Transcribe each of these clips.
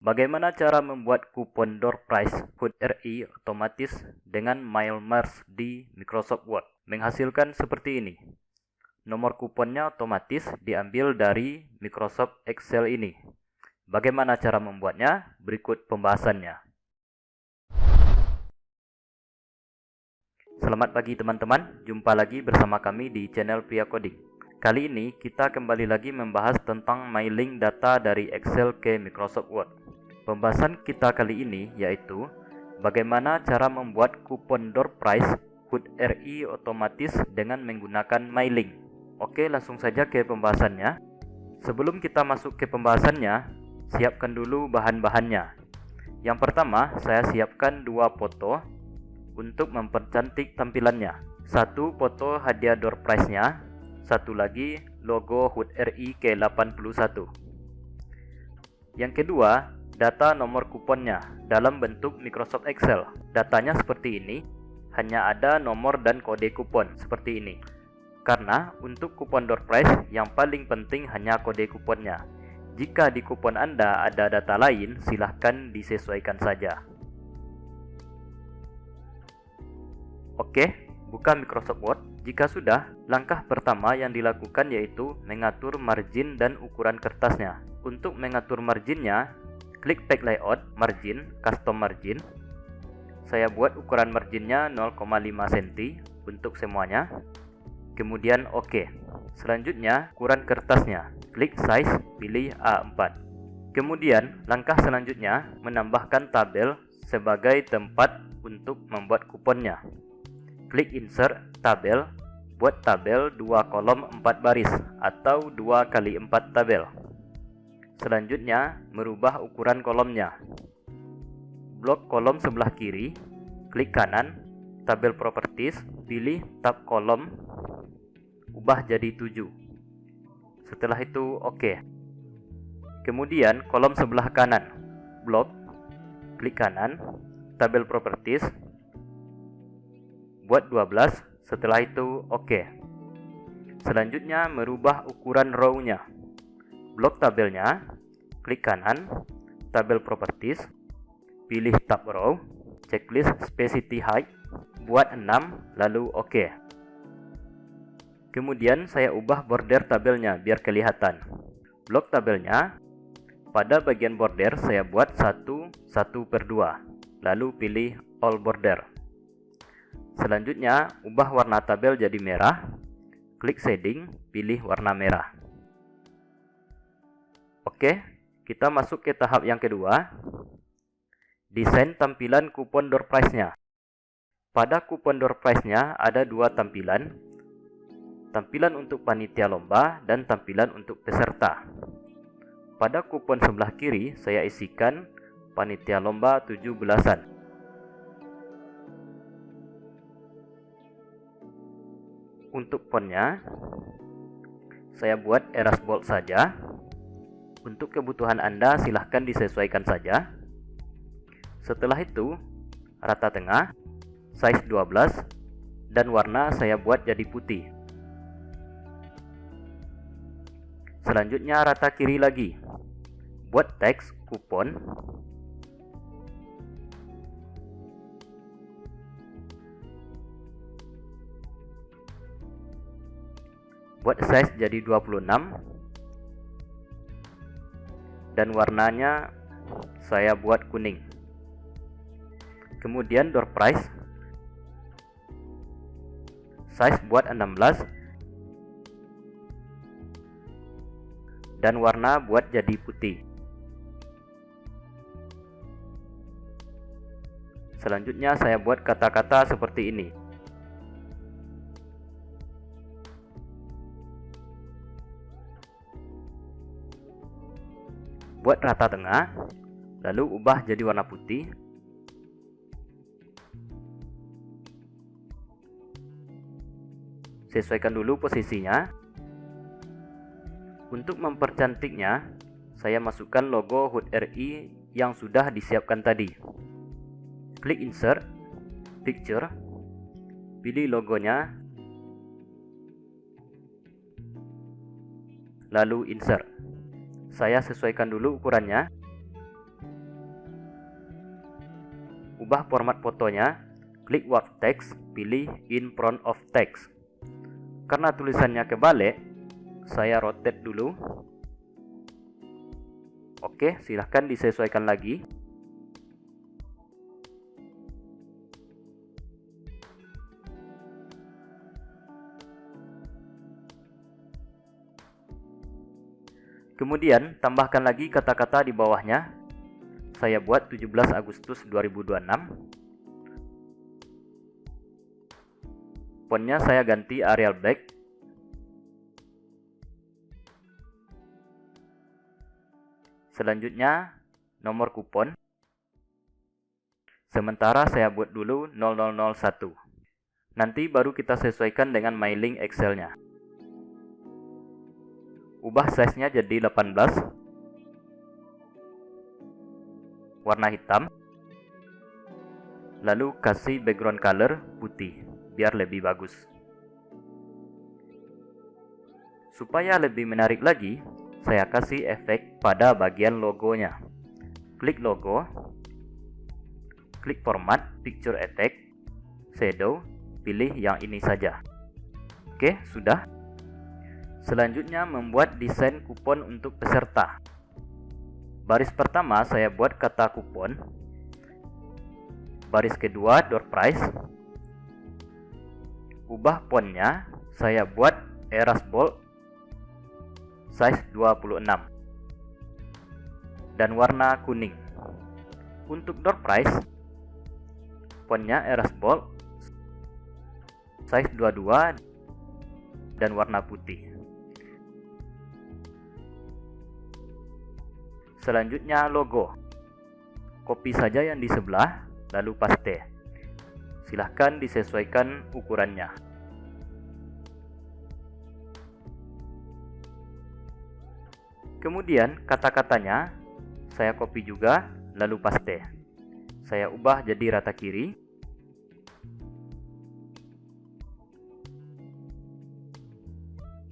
Bagaimana cara membuat kupon door prize HUD RI otomatis dengan MailMerge di Microsoft Word? Menghasilkan seperti ini. Nomor kuponnya otomatis diambil dari Microsoft Excel ini. Bagaimana cara membuatnya? Berikut pembahasannya. Selamat pagi teman-teman, jumpa lagi bersama kami di channel Pria Coding. Kali ini kita kembali lagi membahas tentang mailing data dari Excel ke Microsoft Word. Pembahasan kita kali ini yaitu bagaimana cara membuat kupon door prize HUD RI otomatis dengan menggunakan mailing. Oke, langsung saja ke pembahasannya. Sebelum kita masuk ke pembahasannya, siapkan dulu bahan-bahannya. Yang pertama, saya siapkan 2 foto untuk mempercantik tampilannya. 1 foto hadiah door prize-nya, 1 lagi logo HUD RI ke81. Yang kedua, data nomor kuponnya dalam bentuk Microsoft Excel. Datanya seperti ini, hanya ada nomor dan kode kupon seperti ini. Karena untuk kupon door prize yang paling penting hanya kode kuponnya. Jika di kupon Anda ada data lain, silahkan disesuaikan saja. Oke, buka Microsoft Word. Jika sudah, langkah pertama yang dilakukan yaitu mengatur margin dan ukuran kertasnya. Untuk mengatur marginnya, klik Pack Layout, Margin, Custom Margin. Saya buat ukuran marginnya 0,5 cm untuk semuanya. Kemudian OK. Selanjutnya, ukuran kertasnya. Klik Size, pilih A4. Kemudian, langkah selanjutnya menambahkan tabel sebagai tempat untuk membuat kuponnya. Klik Insert, Tabel, buat tabel 2 kolom 4 baris atau 2 kali 4 tabel. Selanjutnya, merubah ukuran kolomnya. Blok kolom sebelah kiri, klik kanan, tabel Properties, pilih tab kolom, ubah jadi 7. Setelah itu OK. Kemudian kolom sebelah kanan, blok, klik kanan, tabel Properties, buat 12, setelah itu OK. Selanjutnya merubah ukuran row-nya. Blok tabelnya, klik kanan, tabel Properties, pilih tab row, checklist Specity Height, buat 6, lalu OK. Kemudian saya ubah border tabelnya biar kelihatan. Blok tabelnya, pada bagian border saya buat 1/2, lalu pilih All Border. Selanjutnya, ubah warna tabel jadi merah. Klik Shading, pilih warna merah. Oke, kita masuk ke tahap yang kedua. Desain tampilan kupon door prize-nya. Pada kupon door prize-nya ada 2 tampilan. Tampilan untuk panitia lomba dan tampilan untuk peserta. Pada kupon sebelah kiri, saya isikan panitia lomba 17-an. Untuk fontnya, saya buat Erase Bold saja. Untuk kebutuhan Anda silahkan disesuaikan saja. Setelah itu, rata tengah, size 12, dan warna saya buat jadi putih. Selanjutnya rata kiri lagi. Buat teks kupon. Buat size jadi 26 dan warnanya saya buat kuning. Kemudian door prize, size buat 16 dan warna buat jadi putih. Selanjutnya saya buat kata-kata seperti ini. Buat rata tengah, lalu ubah jadi warna putih. Sesuaikan dulu posisinya. Untuk mempercantiknya, saya masukkan logo HUD RI yang sudah disiapkan tadi. Klik Insert, Picture, pilih logonya, lalu Insert. Saya sesuaikan dulu ukurannya. Ubah format fotonya, klik Wrap Text, pilih In Front of Text. Karena tulisannya kebalik, saya rotate dulu. Oke, silahkan disesuaikan lagi. Kemudian, tambahkan lagi kata-kata di bawahnya. Saya buat 17 Agustus 2026. Fontnya saya ganti Arial Black. Selanjutnya, nomor kupon. Sementara saya buat dulu 0001. Nanti baru kita sesuaikan dengan mailing Excel-nya. Ubah size-nya jadi 18. Warna hitam. Lalu kasih background color putih, biar lebih bagus. Supaya lebih menarik lagi, saya kasih efek pada bagian logonya. Klik logo. Klik format, picture effect, shadow, pilih yang ini saja. Oke, sudah. Selanjutnya membuat desain kupon untuk peserta. Baris pertama saya buat kata kupon. Baris kedua door prize. Ubah fontnya, saya buat Eras Bold size 26 dan warna kuning. Untuk door prize, fontnya Eras Bold size 22 dan warna putih. Selanjutnya logo. Copy saja yang di sebelah, lalu paste. Silahkan disesuaikan ukurannya. Kemudian kata-katanya saya copy juga, lalu paste. Saya ubah jadi rata kiri.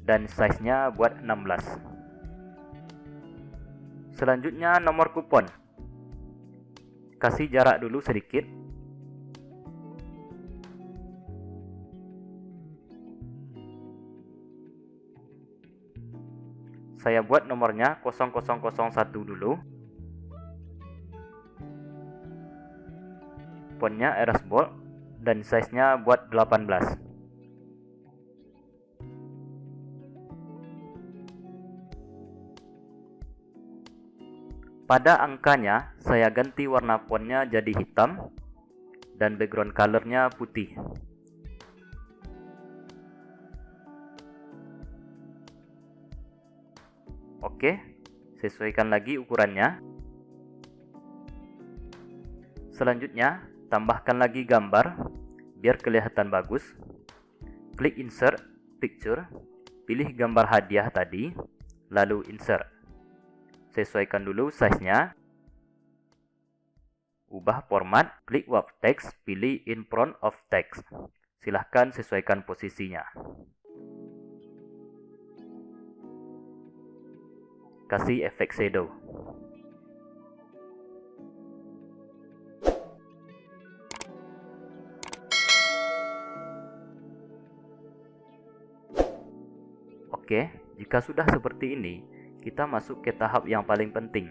Dan size-nya buat 16. Selanjutnya nomor kupon. Kasih jarak dulu sedikit. Saya buat nomornya 0001 dulu. Fontnya Eras Bold dan size-nya buat 18. Pada angkanya, saya ganti warna fontnya jadi hitam dan background colornya putih. Oke, sesuaikan lagi ukurannya. Selanjutnya, tambahkan lagi gambar biar kelihatan bagus. Klik Insert, Picture, pilih gambar hadiah tadi, lalu Insert. Sesuaikan dulu size-nya. Ubah format, klik Wrap Text, pilih In Front of Text. Silahkan sesuaikan posisinya. Kasih efek shadow. Oke, jika sudah seperti ini, kita masuk ke tahap yang paling penting,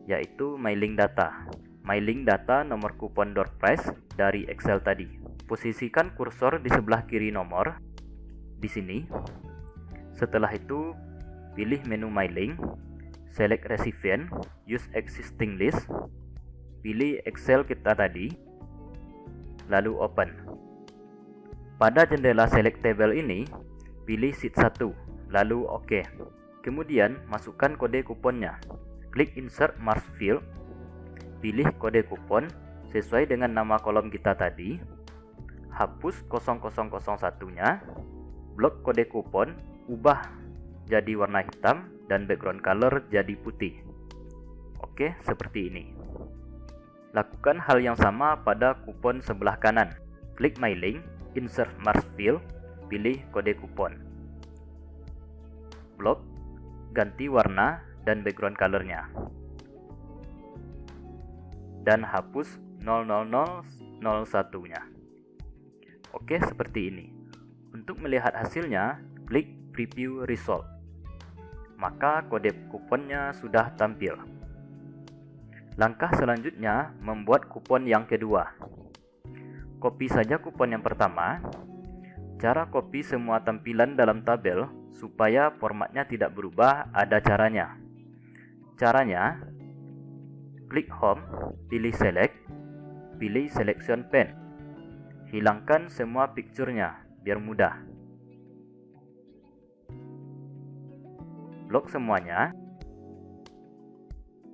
yaitu mailing data. Mailing data nomor kupon door prize dari Excel tadi. Posisikan kursor di sebelah kiri nomor, di sini. Setelah itu, pilih menu mailing, select recipient, use existing list, pilih Excel kita tadi, lalu open. Pada jendela select table ini, pilih sheet 1, lalu OK. Kemudian, masukkan kode kuponnya. Klik Insert Mark Field, pilih kode kupon sesuai dengan nama kolom kita tadi. Hapus 0001-nya, blok kode kupon, ubah jadi warna hitam dan background color jadi putih. Oke, seperti ini. Lakukan hal yang sama pada kupon sebelah kanan. Klik Mailing, Insert Mark Field, pilih kode kupon. Blok, ganti warna dan background colornya. Dan hapus 00001-nya. Oke, seperti ini. Untuk melihat hasilnya, klik Preview Result. Maka kode kuponnya sudah tampil. Langkah selanjutnya membuat kupon yang kedua. Copy saja kupon yang pertama. Cara copy semua tampilan dalam tabel supaya formatnya tidak berubah ada caranya. Caranya, klik Home, pilih Select, pilih Selection Pen. Hilangkan semua picture-nya biar mudah. Blok semuanya.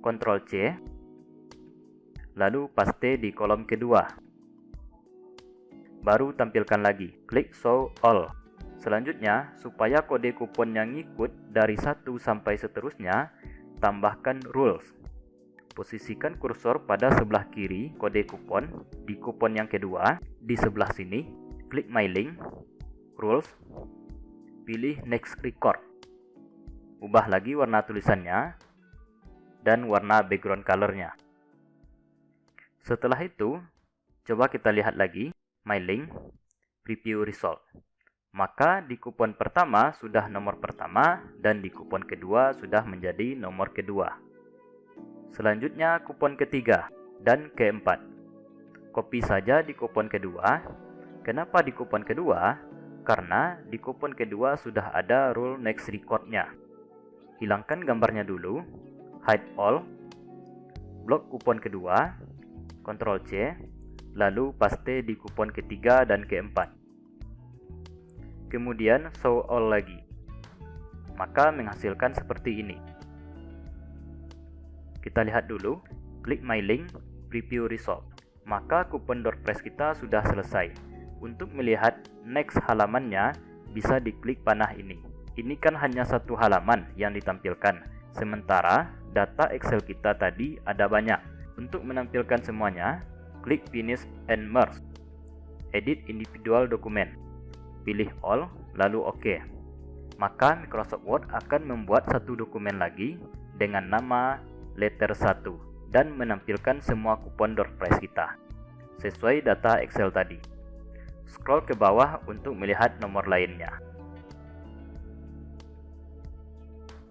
Ctrl C. Lalu paste di kolom kedua. Baru tampilkan lagi, klik Show All. Selanjutnya, supaya kode kupon yang ngikut dari 1 sampai seterusnya, tambahkan rules. Posisikan kursor pada sebelah kiri kode kupon, di kupon yang kedua, di sebelah sini, klik My Link, Rules, pilih Next Record. Ubah lagi warna tulisannya, dan warna background color-nya. Setelah itu, coba kita lihat lagi, My Link, Preview Result. Maka di kupon pertama sudah nomor pertama dan di kupon kedua sudah menjadi nomor kedua. Selanjutnya kupon ketiga dan keempat. Copy saja di kupon kedua. Kenapa di kupon kedua? Karena di kupon kedua sudah ada rule next record-nya. Hilangkan gambarnya dulu, hide all, blok kupon kedua, Ctrl C, lalu paste di kupon ketiga dan keempat. Kemudian show all lagi. Maka menghasilkan seperti ini. Kita lihat dulu, klik My Link, Preview Result. Maka kupon DoorPress kita sudah selesai. Untuk melihat next halamannya, bisa diklik panah ini. Ini kan hanya satu halaman yang ditampilkan. Sementara data Excel kita tadi ada banyak. Untuk menampilkan semuanya, klik Finish and Merge. Edit individual dokumen. Pilih All, lalu OK. Maka Microsoft Word akan membuat satu dokumen lagi dengan nama letter 1 dan menampilkan semua kupon DoorPress kita sesuai data Excel tadi. Scroll ke bawah untuk melihat nomor lainnya.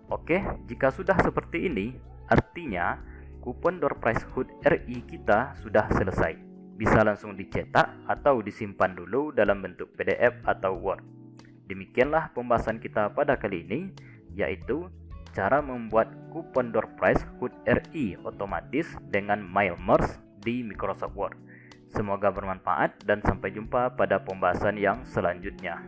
Oke, jika sudah seperti ini, artinya kupon DoorPress HUT RI kita sudah selesai. Bisa langsung dicetak atau disimpan dulu dalam bentuk PDF atau Word. Demikianlah pembahasan kita pada kali ini, yaitu cara membuat kupon DoorPress HUT RI otomatis dengan MailMerge di Microsoft Word. Semoga bermanfaat dan sampai jumpa pada pembahasan yang selanjutnya.